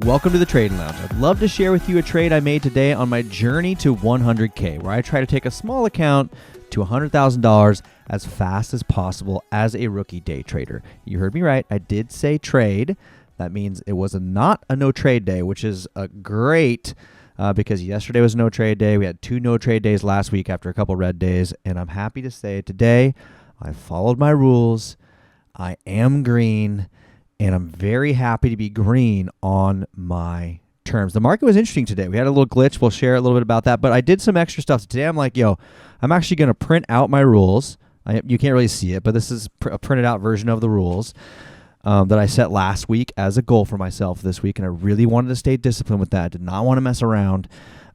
Welcome to the Trading Lounge. I'd love to share with you a trade I made today on my journey to 100K, where I try to take a small account to $100,000 as fast as possible as a rookie day trader. You heard me right. I did say trade. That means it was not a no trade day, which is a great because yesterday was no trade day. We had 2 no trade days last week after a couple red days, and I'm happy to say today I followed my rules. I am green, and I'm very happy to be green on my terms. The market was interesting today. We had a little glitch. We'll share a little bit about that, but I did some extra stuff today. I'm like, I'm actually going to print out my rules. You can't really see it, but this is a printed out version of the rules that I set last week as a goal for myself this week, and I really wanted to stay disciplined with that. I did not want to mess around.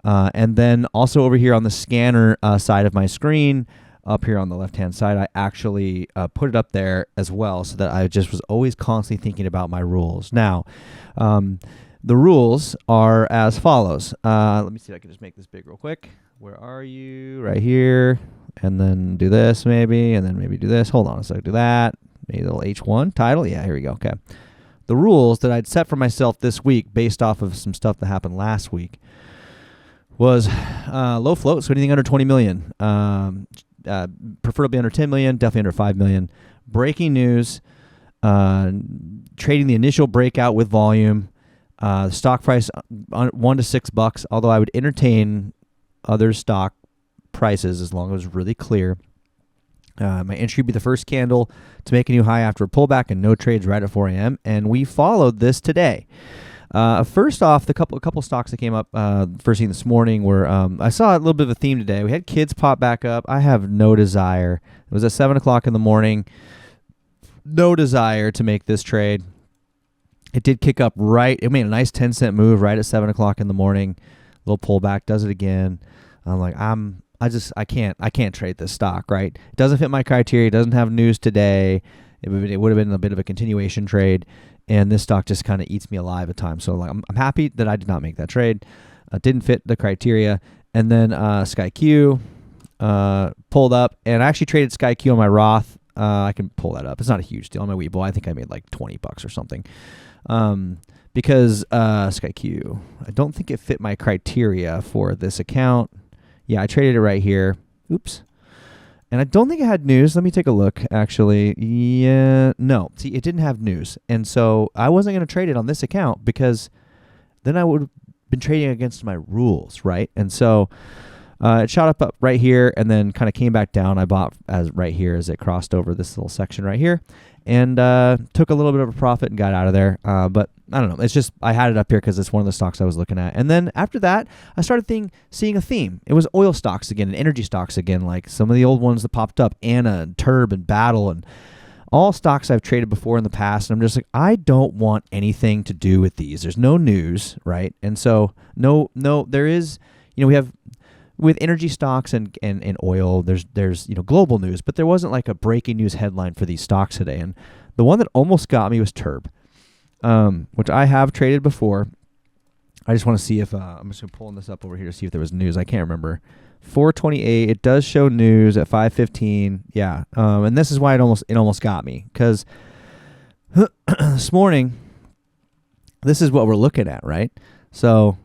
And then also over here on the scanner side of my screen, up here on the left-hand side, I actually put it up there as well so that I just was always constantly thinking about my rules. Now, the rules are as follows. Let me see if I can just make this big real quick. Where are you? Right here. And then do this maybe, and then maybe do this. Hold on a second. Do that. Maybe a little H1 title. Yeah, here we go. Okay. The rules that I'd set for myself this week based off of some stuff that happened last week was low float, so anything under 20 million. Preferably under 10 million, definitely under 5 million. Breaking news, trading the initial breakout with volume, stock price $1 to $6, although I would entertain other stock prices as long as it was really clear. My entry would be the first candle to make a new high after a pullback and no trades right at 4 a.m. And we followed this today. First off, the couple stocks that came up first thing this morning were I saw a little bit of a theme today. We had kids pop back up. I have no desire. It was at 7 o'clock in the morning. No desire to make this trade. It did kick up right. It made a nice 10-cent move right at 7 o'clock in the morning. Little pullback, does it again. I'm like, I can't trade this stock, right? It doesn't fit my criteria. It doesn't have news today. It would have been a bit of a continuation trade. And this stock just kind of eats me alive at times. So like, I'm happy that I did not make that trade. Didn't fit the criteria. And then SkyQ pulled up. And I actually traded SkyQ on my Roth. I can pull that up. It's not a huge deal on my Webull. I think I made like $20 or something. Because SkyQ, I don't think it fit my criteria for this account. Yeah, I traded it right here. Oops. And I don't think it had news. Let me take a look, actually. Yeah, no. See, it didn't have news. And so I wasn't going to trade it on this account because then I would have been trading against my rules, right? And so it shot up right here and then kind of came back down. I bought right here as it crossed over this little section right here and took a little bit of a profit and got out of there. But I don't know. It's just I had it up here because it's one of the stocks I was looking at. And then after that, I started seeing a theme. It was oil stocks again and energy stocks again, like some of the old ones that popped up, Anna and Turb and Battle and all stocks I've traded before in the past. And I'm just like, I don't want anything to do with these. There's no news, right? And so no, there is, we have with energy stocks and oil, there's global news, but there wasn't like a breaking news headline for these stocks today. And the one that almost got me was Turb. Which I have traded before. I just want to see if I'm just pulling this up over here to see if there was news. I can't remember. 428. It does show news at 5:15. Yeah. And this is why it almost got me because this morning, this is what we're looking at, right? So,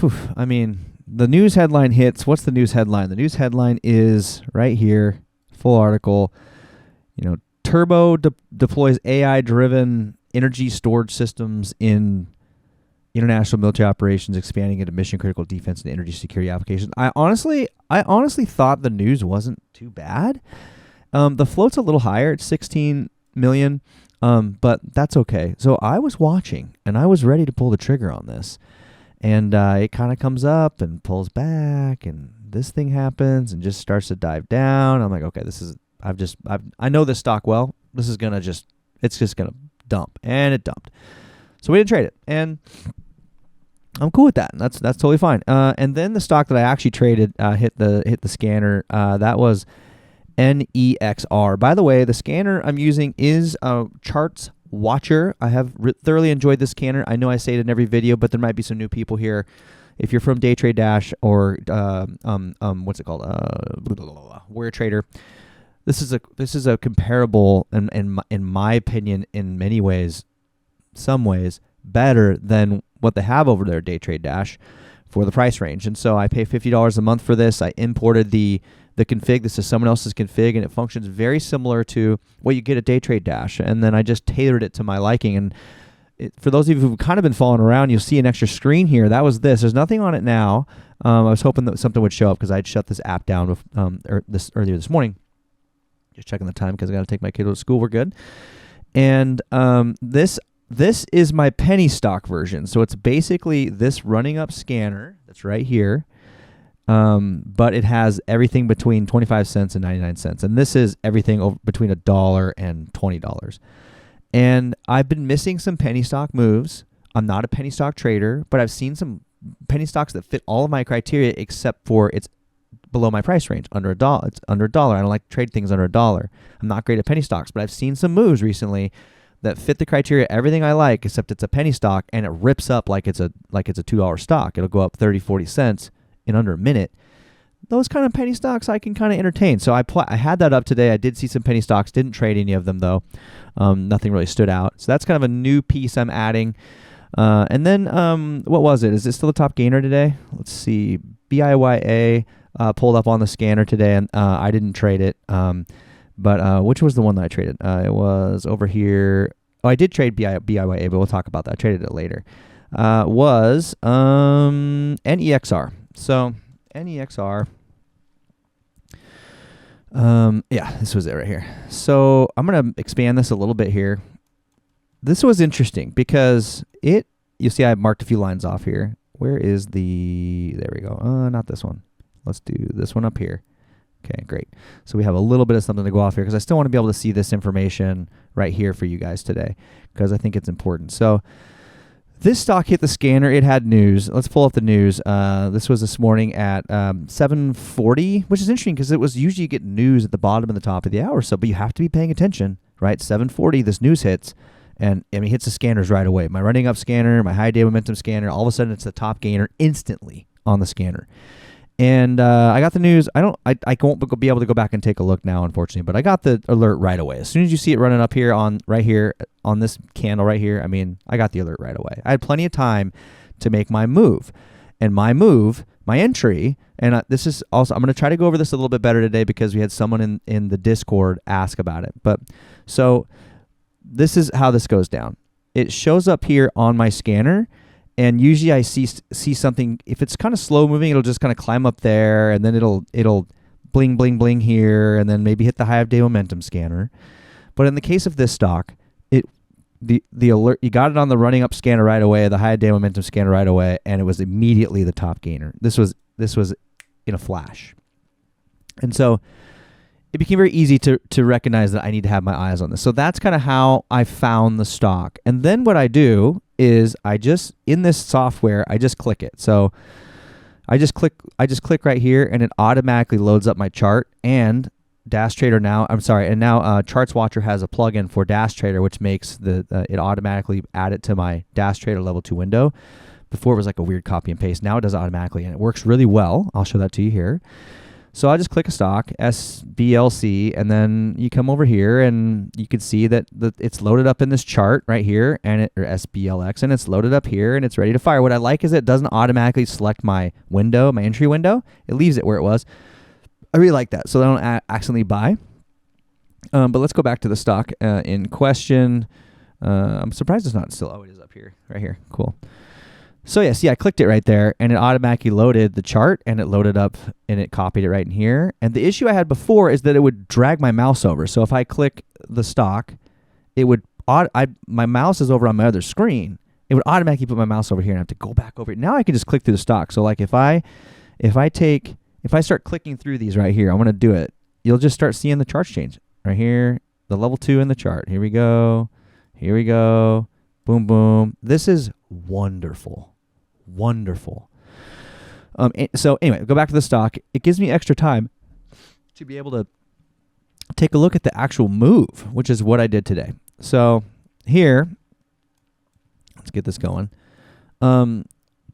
the news headline hits. What's the news headline? The news headline is right here. Full article. Turbo deploys AI-driven energy storage systems in international military operations, expanding into mission-critical defense and energy security applications. I honestly thought the news wasn't too bad. The float's a little higher. It's 16 million, but that's okay. So I was watching, and I was ready to pull the trigger on this. And it kind of comes up and pulls back, and this thing happens and just starts to dive down. I'm like, okay, I know this stock well. This is it's just gonna dump, and it dumped. So we didn't trade it, and I'm cool with that. That's totally fine. And then the stock that I actually traded hit the scanner. That was NEXR. By the way, the scanner I'm using is Charts Watcher. I have thoroughly enjoyed this scanner. I know I say it in every video, but there might be some new people here. If you're from Day Trade Dash or what's it called? Warrior Trader. This is a comparable, and in my opinion, in many ways, some ways, better than what they have over their Day Trade Dash for the price range. And so I pay $50 a month for this. I imported the config. This is someone else's config, and it functions very similar to what you get at Day Trade Dash. And then I just tailored it to my liking. And for those of you who've kind of been following around, you'll see an extra screen here. That was this. There's nothing on it now. I was hoping that something would show up because I'd shut this app down with, earlier this morning. Just checking the time because I got to take my kiddo to school. We're good. And this is my penny stock version. So it's basically this running up scanner that's right here. But it has everything between 25 cents and 99 cents. And this is everything between $1 and $20. And I've been missing some penny stock moves. I'm not a penny stock trader, but I've seen some penny stocks that fit all of my criteria except for it's below my price range, under $1. It's under $1. I don't like to trade things under $1. I'm not great at penny stocks, but I've seen some moves recently that fit the criteria, everything I like, except it's a penny stock, and it rips up like it's a $2 stock. It'll go up 30, 40 cents in under a minute. Those kind of penny stocks I can kind of entertain. So I had that up today. I did see some penny stocks. Didn't trade any of them, though. Nothing really stood out. So that's kind of a new piece I'm adding. And then what was it? Is it still the top gainer today? Let's see. BIYA pulled up on the scanner today, and I didn't trade it. But which was the one that I traded? It was over here. Oh, I did trade BIYA, but we'll talk about that. I traded it later. Was NEXR. So NEXR. Yeah, this was it right here. So I'm going to expand this a little bit here. This was interesting because you see I marked a few lines off here. Where is there we go. Not this one. Let's do this one up here. Okay, great. So we have a little bit of something to go off here because I still want to be able to see this information right here for you guys today because I think it's important. So this stock hit the scanner. It had news. Let's pull up the news. This was this morning at 7:40, which is interesting because it was usually you get news at the bottom and the top of the hour or so, but you have to be paying attention, right? 7:40, this news hits, and it hits the scanners right away. My running up scanner, my high day momentum scanner, all of a sudden it's the top gainer instantly on the scanner. And I got the news. I won't be able to go back and take a look now, unfortunately, but I got the alert right away. As soon as you see it running up here on this candle right here, I got the alert right away. I had plenty of time to make my move. And my entry, and this is also, I'm going to try to go over this a little bit better today because we had someone in the Discord ask about it. But so this is how this goes down. It shows up here on my scanner. And usually I see something, if it's kind of slow moving, it'll just kind of climb up there, and then it'll bling, bling, bling here, and then maybe hit the high of day momentum scanner. But in the case of this stock, the alert, you got it on the running up scanner right away, the high of day momentum scanner right away, and it was immediately the top gainer. This was in a flash. And so it became very easy to recognize that I need to have my eyes on this. So that's kind of how I found the stock. And then what I do is in this software, I just click it. So I just click right here, and it automatically loads up my chart and Dash Trader now. I'm sorry, and now Charts Watcher has a plugin for Dash Trader, which makes it automatically add it to my Dash Trader level 2 window. Before it was like a weird copy and paste. Now it does it automatically, and it works really well. I'll show that to you here. So I just click a stock, SBLC, and then you come over here and you can see that it's loaded up in this chart right here, or SBLX, and it's loaded up here and it's ready to fire. What I like is it doesn't automatically select my window, my entry window. It leaves it where it was. I really like that, so I don't accidentally buy. But let's go back to the stock in question. I'm surprised it's not still. Oh, it is up here, right here. Cool. So yeah, see, I clicked it right there, and it automatically loaded the chart, and it loaded up, and it copied it right in here. And the issue I had before is that it would drag my mouse over. So if I click the stock, it would my mouse is over on my other screen. It would automatically put my mouse over here, and I have to go back over it. Now I can just click through the stock. So like if I start clicking through these right here, I'm going to do it. You'll just start seeing the charts change right here, the level 2 in the chart. Here we go. Here we go. Boom, boom. This is wonderful. Wonderful. So anyway, go back to the stock. It gives me extra time to be able to take a look at the actual move, which is what I did today. So here, let's get this going.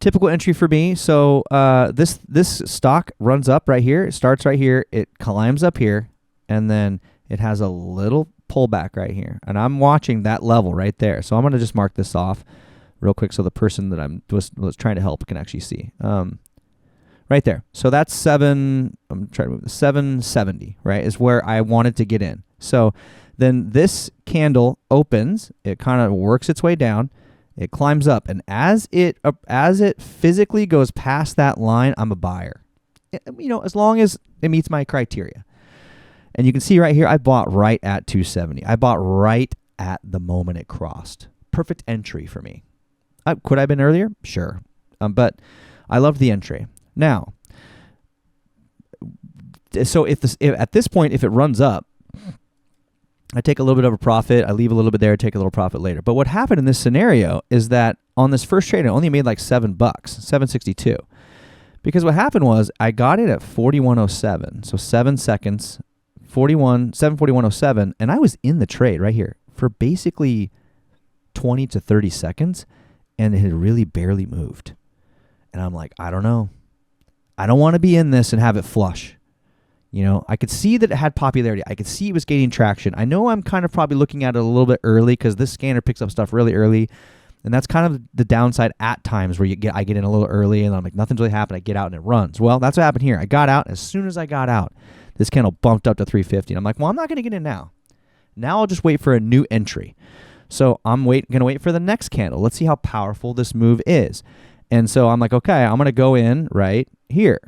Typical entry for me. So this stock runs up right here. It starts right here. It climbs up here, and then it has a little pullback right here. And I'm watching that level right there. So I'm going to just mark this off real quick so the person that was trying to help can actually see. Right there. So that's I'm trying to move the 770, right, is where I wanted to get in. So then this candle opens, it kind of works its way down, it climbs up, and as it physically goes past that line, I'm a buyer. As long as it meets my criteria. And you can see right here, I bought right at 270. I bought right at the moment it crossed. Perfect entry for me. Could I have been earlier? Sure. But I loved the entry. Now, so if at this point, if it runs up, I take a little bit of a profit, I leave a little bit there, take a little profit later. But what happened in this scenario is that on this first trade, I only made like $7, $7.62. Because what happened was I got it at 41.07, so 7 seconds, 7:41.07, and I was in the trade right here for basically 20 to 30 seconds, and it had really barely moved. And I'm like, I don't know. I don't want to be in this and have it flush. I could see that it had popularity. I could see it was gaining traction. I know I'm kind of probably looking at it a little bit early because this scanner picks up stuff really early. And that's kind of the downside at times where I get in a little early and I'm like, nothing's really happened. I get out and it runs. Well, that's what happened here. I got out. As soon as I got out, this candle bumped up to 350. And I'm like, well, I'm not going to get in now. Now I'll just wait for a new entry. So I'm going to wait for the next candle. Let's see how powerful this move is. And so I'm like, okay, I'm going to go in right here.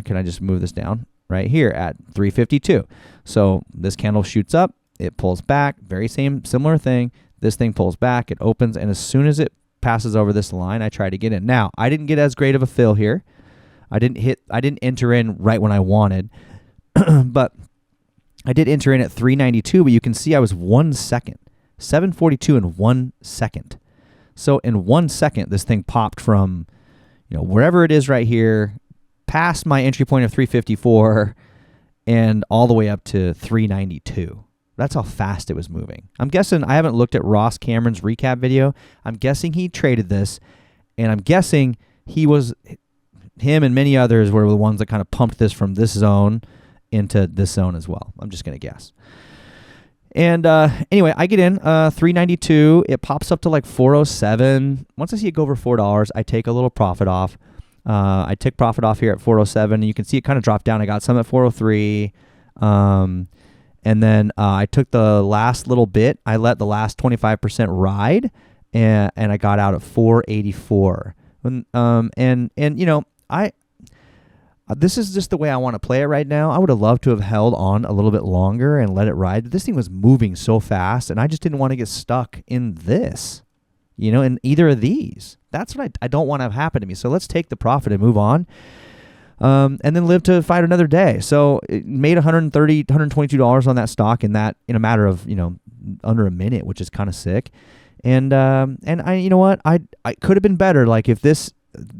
Can I just move this down? Right here at 352. So this candle shoots up, it pulls back, similar thing. This thing pulls back, it opens, and as soon as it passes over this line, I try to get in. Now, I didn't get as great of a fill here. I didn't enter in right when I wanted, but I did enter in at 392, but you can see I was 1 second, 742 in 1 second. So in 1 second, this thing popped from, wherever it is right here, past my entry point of 354 and all the way up to 392. That's how fast it was moving. I'm guessing, I haven't looked at Ross Cameron's recap video. I'm guessing he traded this, and I'm guessing him and many others were the ones that kind of pumped this from this zone into this zone as well. I'm just going to guess. And anyway, I get in 392. It pops up to like 407. Once I see it go over $4, I take a little profit off. I took profit off here at 407, and you can see it kind of dropped down. I got some at 403. And then I took the last little bit. I let the last 25% ride, and I got out at 484. This is just the way I want to play it right now. I would have loved to have held on a little bit longer and let it ride. But this thing was moving so fast, and I just didn't want to get stuck in this, in either of these. That's what I don't want to have happen to me. So let's take the profit and move on. And then live to fight another day. So it made $130, $122 on that stock in a matter of, under a minute, which is kind of sick. And I, I could have been better. Like if this,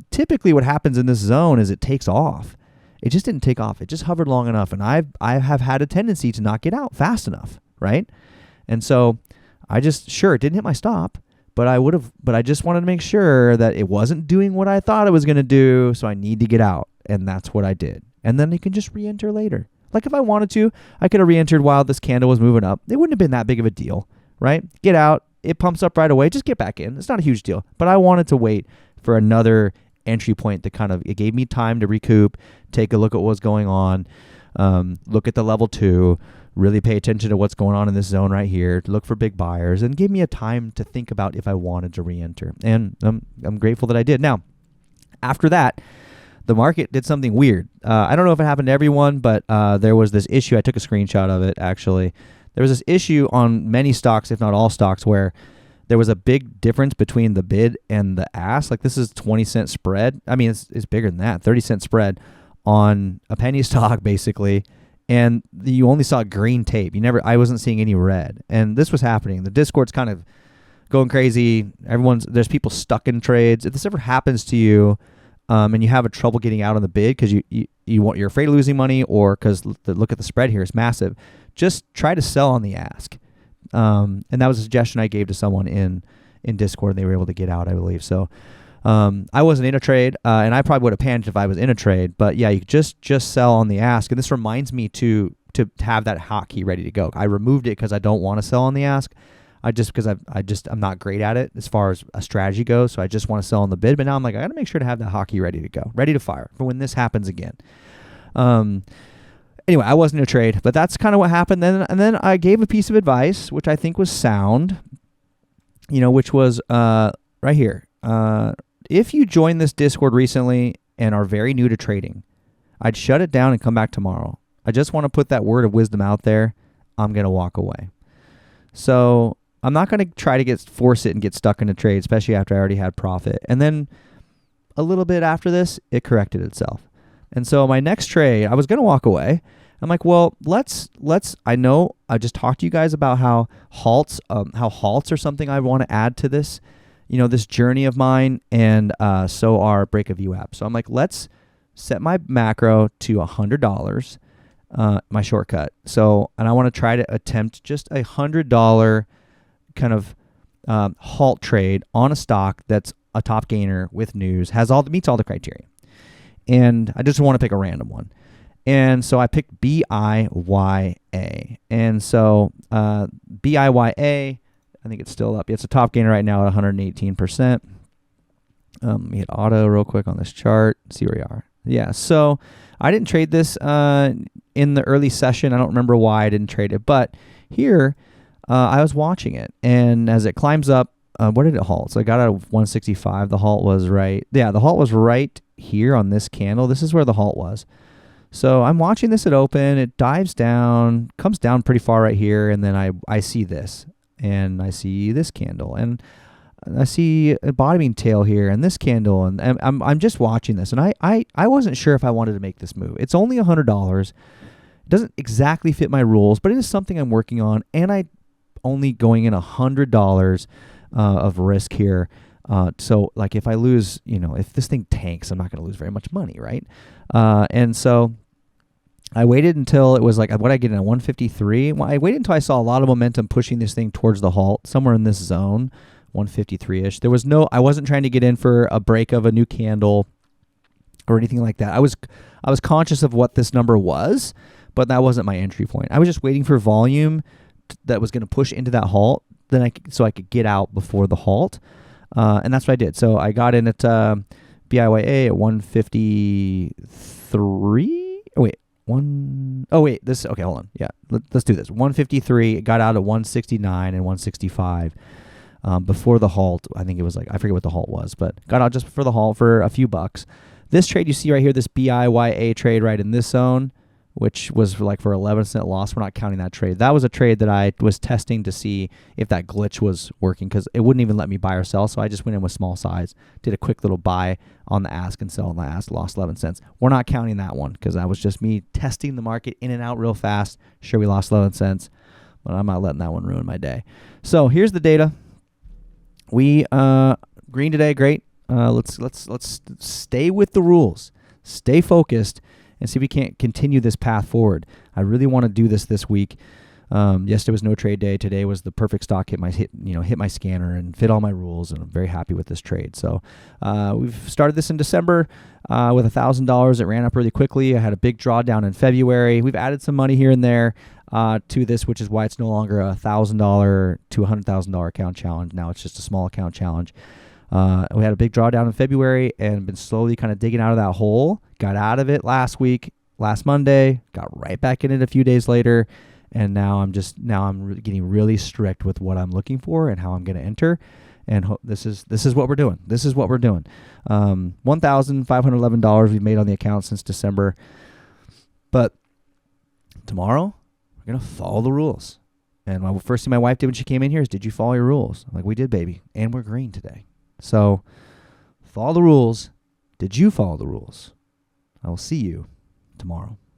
typically what happens in this zone is it takes off. It just didn't take off. It just hovered long enough. And I have had a tendency to not get out fast enough. Right. And so it didn't hit my stop. But I just wanted to make sure that it wasn't doing what I thought it was going to do. So I need to get out. And that's what I did. And then you can just re-enter later. Like if I wanted to, I could have re-entered while this candle was moving up. It wouldn't have been that big of a deal, right? Get out. It pumps up right away. Just get back in. It's not a huge deal. But I wanted to wait for another entry point it gave me time to recoup, take a look at what was going on, look at the level 2, really pay attention to what's going on in this zone right here, look for big buyers, and give me a time to think about if I wanted to re-enter. And I'm grateful that I did. Now, after that, the market did something weird. I don't know if it happened to everyone, but there was this issue. I took a screenshot of it, actually. There was this issue on many stocks, if not all stocks, where there was a big difference between the bid and the ask. Like this is 20-cent spread. I mean, it's bigger than that, 30-cent spread on a penny stock, basically. And you only saw green tape. I wasn't seeing any red. And this was happening. The Discord's kind of going crazy. There's people stuck in trades. If this ever happens to you, and you have a trouble getting out on the bid because you're afraid of losing money, or because look at the spread here, it's massive, just try to sell on the ask. And that was a suggestion I gave to someone in Discord, and they were able to get out, I believe. So I wasn't in a trade, and I probably would have panicked if I was in a trade. But yeah, you just sell on the ask. And this reminds me to have that hotkey ready to go. I removed it because I don't want to sell on the ask. because I'm not great at it as far as a strategy goes. So I just want to sell on the bid. But now I'm like, I got to make sure to have that hockey ready to go, ready to fire for when this happens again. Anyway, I wasn't a trade, but that's kind of what happened. Then I gave a piece of advice, which I think was sound, which was right here. If you joined this Discord recently and are very new to trading, I'd shut it down and come back tomorrow. I just want to put that word of wisdom out there. I'm going to walk away. So I'm not going to try to force it and get stuck in a trade, especially after I already had profit. And then a little bit after this, it corrected itself. And so my next trade, I was going to walk away. I'm like, well, I know I just talked to you guys about how halts are something I want to add to this, this journey of mine, and so are break of VWAP. So I'm like, let's set my macro to $100, my shortcut. So, and I want to try to attempt just $100 kind of halt trade on a stock that's a top gainer with news, meets all the criteria. And I just want to pick a random one. And so I picked BIYA. And so BIYA, I think it's still up. It's a top gainer right now at 118%. Let me hit auto real quick on this chart, see where we are. Yeah, so I didn't trade this in the early session. I don't remember why I didn't trade it. But here, I was watching it. And as it climbs up, what did it halt? So I got out of 165. The halt was right. Yeah, the halt was right here on this candle. This is where the halt was. So I'm watching this at open. It dives down, comes down pretty far right here, and then I see this, and I see this candle, and I see a bottoming tail here, and this candle, and I'm just watching this, and I wasn't sure if I wanted to make this move. It's only $100. It doesn't exactly fit my rules, but it is something I'm working on, and I only going in $100 of risk here. So like if I lose, if this thing tanks, I'm not going to lose very much money, right? And so I waited until it was like, what I get in at 153. Well, I waited until I saw a lot of momentum pushing this thing towards the halt, somewhere in this zone, 153-ish. I wasn't trying to get in for a break of a new candle or anything like that. I was conscious of what this number was, but that wasn't my entry point. I was just waiting for volume that was going to push into that halt, so I could get out before the halt. And that's what I did. So I got in at BIYA at 153. Okay, hold on. Yeah, let's do this. 153, got out at 169 and 165 before the halt. I think it was I forget what the halt was, but got out just before the halt for a few bucks. This trade you see right here, this BIYA trade right in this zone, which was for 11% loss. We're not counting that trade. That was a trade that I was testing to see if that glitch was working, because it wouldn't even let me buy or sell. So I just went in with small size, did a quick little buy on the ask and sell on the ask, lost 11 cents. We're not counting that one because that was just me testing the market in and out real fast. Sure, we lost 11 cents, but I'm not letting that one ruin my day. So here's the data. We green today, great. Let's stay with the rules, stay focused, and see if we can't continue this path forward. I really want to do this week. Yesterday was no trade day. Today was the perfect stock hit my scanner and fit all my rules, and I'm very happy with this trade. So we've started this in December with $1,000. It ran up really quickly. I had a big drawdown in February. We've added some money here and there to this, which is why it's no longer a $1,000 to $100,000 account challenge. Now it's just a small account challenge. We had a big drawdown in February and been slowly kind of digging out of that hole. Got out of it last Monday, got right back in it a few days later, and now I'm getting really strict with what I'm looking for and how I'm going to enter. And this is what we're doing. This is what we're doing. $1,511 we've made on the account since December. But tomorrow we're going to follow the rules. And the first thing my wife did when she came in here is, "Did you follow your rules?" I'm like, "We did, baby, and we're green today." So follow the rules. Did you follow the rules? I will see you tomorrow.